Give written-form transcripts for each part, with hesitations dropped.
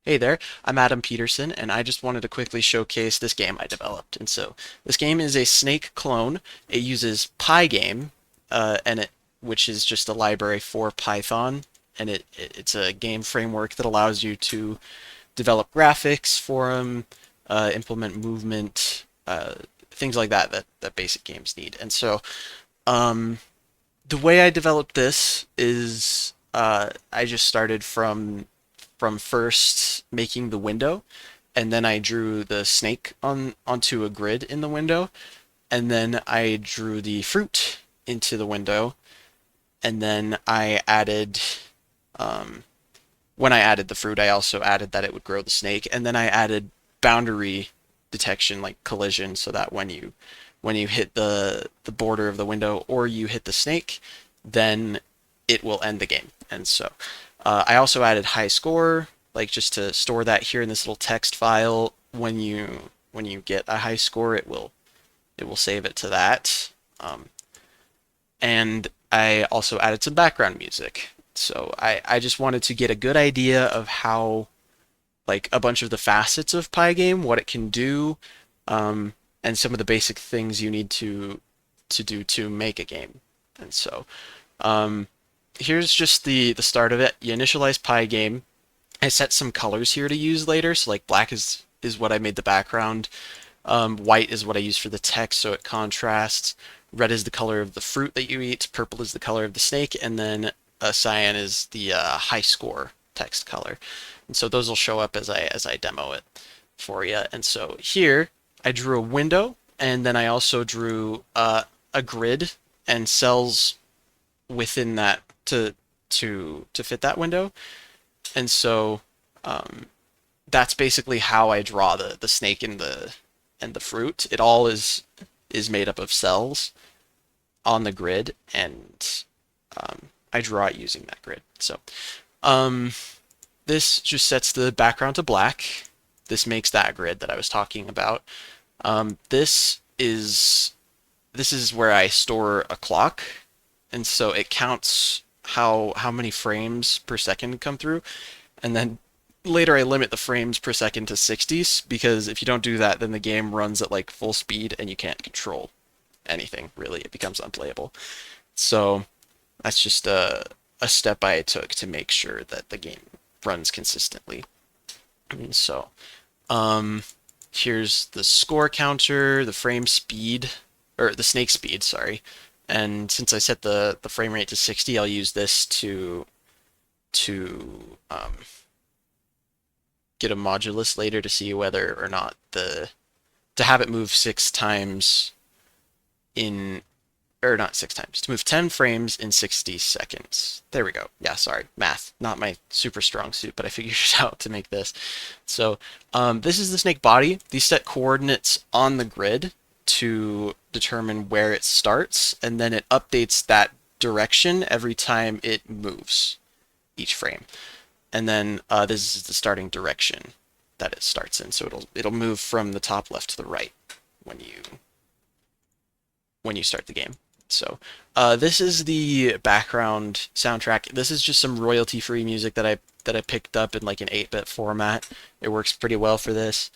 Hey there, I'm Adam Peterson, and I just wanted to quickly showcase this game I developed. And so, this game is a Snake clone. It uses Pygame, which is just a library for Python, and it's a game framework that allows you to develop graphics for them, implement movement, things like that basic games need. And so, um, the way I developed this is I just started from first making the window, and then I drew the snake onto a grid in the window, and then I drew the fruit into the window, and then I added um, when I added the fruit, I also added that it would grow the snake, and then I added boundary detection, like collision, so that when you hit the border of the window or you hit the snake, then it will end the game. And so I also added high score, like just to store that here in this little text file. When you get a high score, it will save it to that. And I also added some background music. So I just wanted to get a good idea of how like a bunch of the facets of Pygame, what it can do, and some of the basic things you need to do to make a game. And so um, here's just the start of it. You initialize Pygame. I set some colors here to use later. So like black is what I made the background. White is what I use for the text, so it contrasts. Red is the color of the fruit that you eat. Purple is the color of the snake, and then cyan is the high score text color. And so those will show up as I demo it for you. And so here I drew a window, and then I also drew a grid and cells within that to fit that window. And so um, that's basically how I draw the snake and the fruit. It all is made up of cells on the grid, and I draw it using that grid. So um, this just sets the background to black. This makes that grid that I was talking about. This is where I store a clock, and so it counts how many frames per second come through, and then later I limit the frames per second to 60 because if you don't do that, then the game runs at like full speed and you can't control anything really. It becomes unplayable. So that's just a step I took to make sure that the game runs consistently. And so um, here's the score counter, the frame speed, or the snake speed, sorry. And since I set the frame rate to 60, I'll use this to get a modulus later to see whether or not the to have it move 6 times in or not 6 times to move 10 frames in 60 seconds. There we go. Yeah, sorry, math, not my super strong suit, but I figured it out to make this. So this is the snake body. These set coordinates on the grid to determine where it starts, and then it updates that direction every time it moves each frame. And then this is the starting direction that it starts in. So it'll move from the top left to the right when you start the game. So this is the background soundtrack. This is just some royalty-free music that I picked up in like an 8-bit format. It works pretty well for this.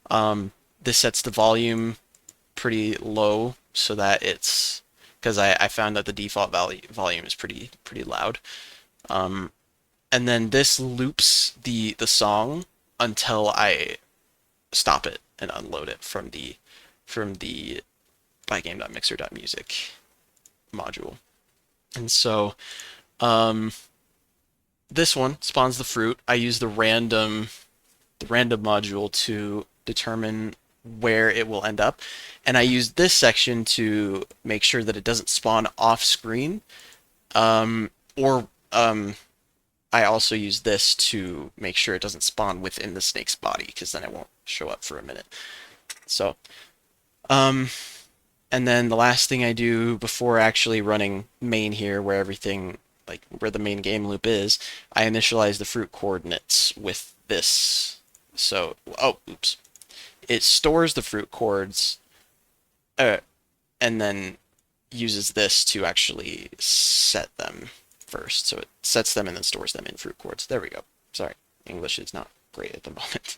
This sets the volume pretty low so that it's because I found that the default volume is pretty loud. Um, and then this loops the song until I stop it and unload it from the bygame.mixer.music module. And so um, this one spawns the fruit. I use the random module to determine where it will end up. And I use this section to make sure that it doesn't spawn off screen. Or I also use this to make sure it doesn't spawn within the snake's body, because then it won't show up for a minute. So, um, and then the last thing I do before actually running main here, where everything, like where the main game loop is, I initialize the fruit coordinates with this. So, oh, oops. It stores the fruit chords, uh, and then uses this to actually set them first. So it sets them and then stores them in fruit chords. There we go. Sorry, English is not great at the moment.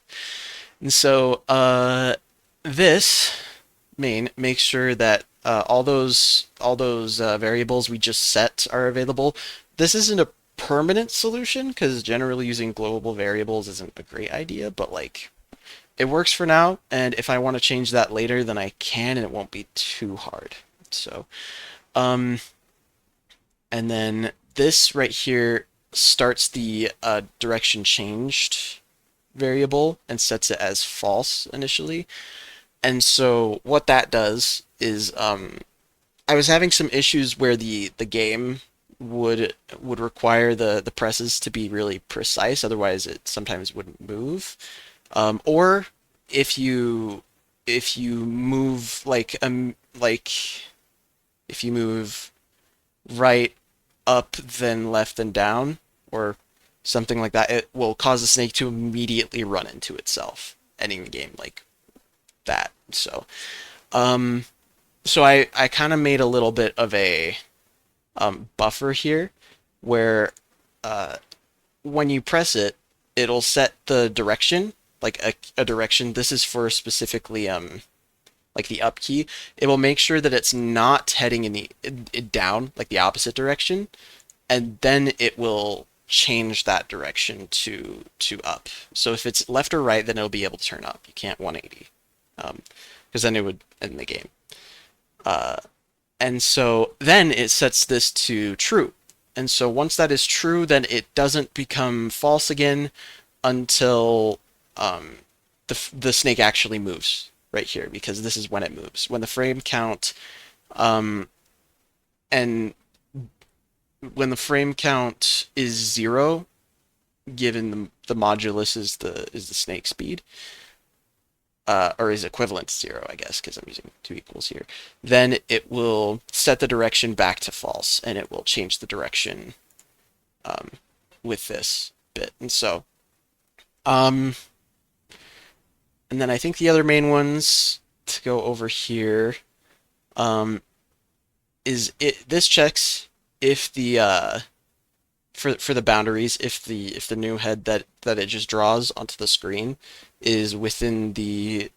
And so this main makes sure that all those variables we just set are available. This isn't a permanent solution because generally using global variables isn't a great idea, but like it works for now, and if I want to change that later, then I can, and it won't be too hard. So, um, and then this right here starts the direction changed variable and sets it as false initially. And so what that does is I was having some issues where the game would require the presses to be really precise, otherwise it sometimes wouldn't move. Or if you move like if you move right, up, then left, then down, or something like that, it will cause the snake to immediately run into itself, ending the game like that. Um, so I kind of made a little bit of a buffer here, where uh, when you press it, it'll set the direction, like a direction. This is for specifically like the up key. It will make sure that it's not heading in down, like the opposite direction, and then it will change that direction to up. So if it's left or right, then it'll be able to turn up. You can't 180, because then it would end the game. Uh, and so then it sets this to true. And so once that is true, then it doesn't become false again until the snake actually moves right here, because this is when it moves. When the frame count um, and when the frame count is 0, given the modulus is the snake speed, or is equivalent to 0, I guess, because I'm using two equals here, then it will set the direction back to false, and it will change the direction um, with this bit. And so, and then I think the other main ones to go over here um, is it. This checks if the for the boundaries, if the new head that it just draws onto the screen is within the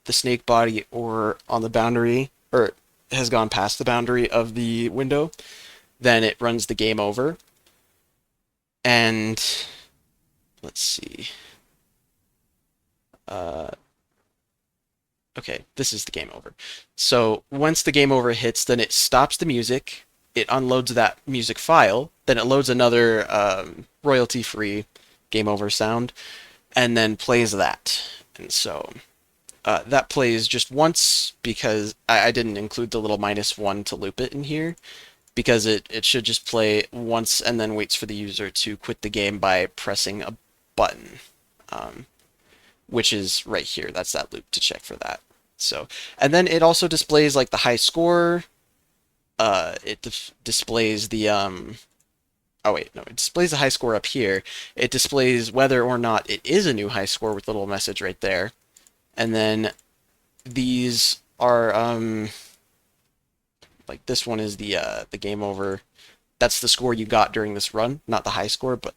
snake body or on the boundary, or has gone past the boundary of the window, then it runs the game over. And let's see. Uh, okay, this is the game over. So once the game over hits, then it stops the music. It unloads that music file. Then it loads another royalty-free game over sound, and then plays that. And so that plays just once, because I didn't include the little -1 to loop it in here, because it should just play once and then waits for the user to quit the game by pressing a button, which is right here. That's that loop to check for that. So, and then it also displays like the high score. It displays the oh wait, no, it displays the high score up here. It displays whether or not it is a new high score with a little message right there. And then these are like this one is the game over. That's the score you got during this run, not the high score, but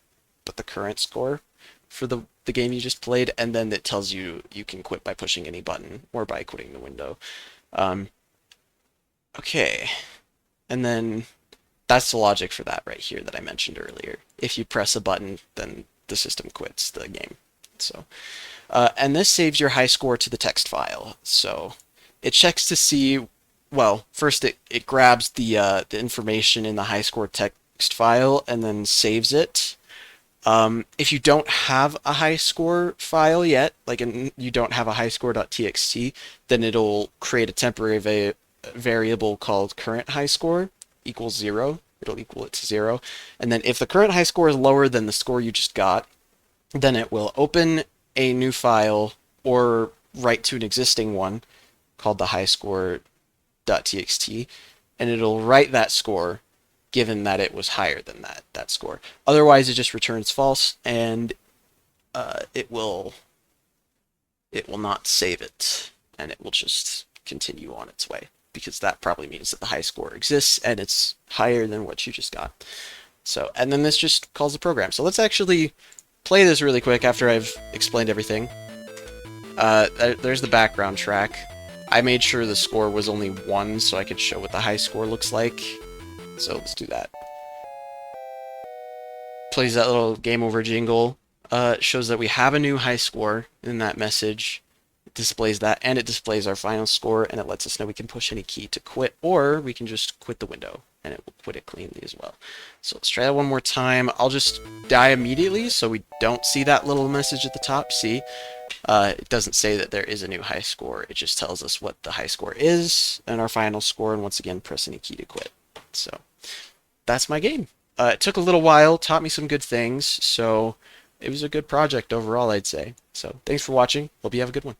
the current score for the game you just played. And then it tells you you can quit by pushing any button or by quitting the window. Okay, and then that's the logic for that right here that I mentioned earlier. If you press a button, then the system quits the game. So, and this saves your high score to the text file. So it checks to see, well, first it grabs the information in the high score text file and then saves it. If you don't have a high score file yet, like you don't have a high score.txt, then it'll create a temporary variable called current high score equals 0. It'll equal it to 0. And then if the current high score is lower than the score you just got, then it will open a new file or write to an existing one called the high score.txt, and it'll write that score given that it was higher than that score. Otherwise, it just returns false, and it will not save it, and it will just continue on its way, because that probably means that the high score exists and it's higher than what you just got. So, and then this just calls the program. So let's actually play this really quick after I've explained everything. There's the background track. I made sure the score was only 1 so I could show what the high score looks like. So let's do that. Plays that little game over jingle. Shows that we have a new high score in that message. It displays that, and it displays our final score, and it lets us know we can push any key to quit, or we can just quit the window, and it will quit it cleanly as well. So let's try that one more time. I'll just die immediately so we don't see that little message at the top. See? It doesn't say that there is a new high score. It just tells us what the high score is and our final score, and once again, press any key to quit. So that's my game. It took a little while, taught me some good things, so it was a good project overall, I'd say. So thanks for watching. Hope you have a good one.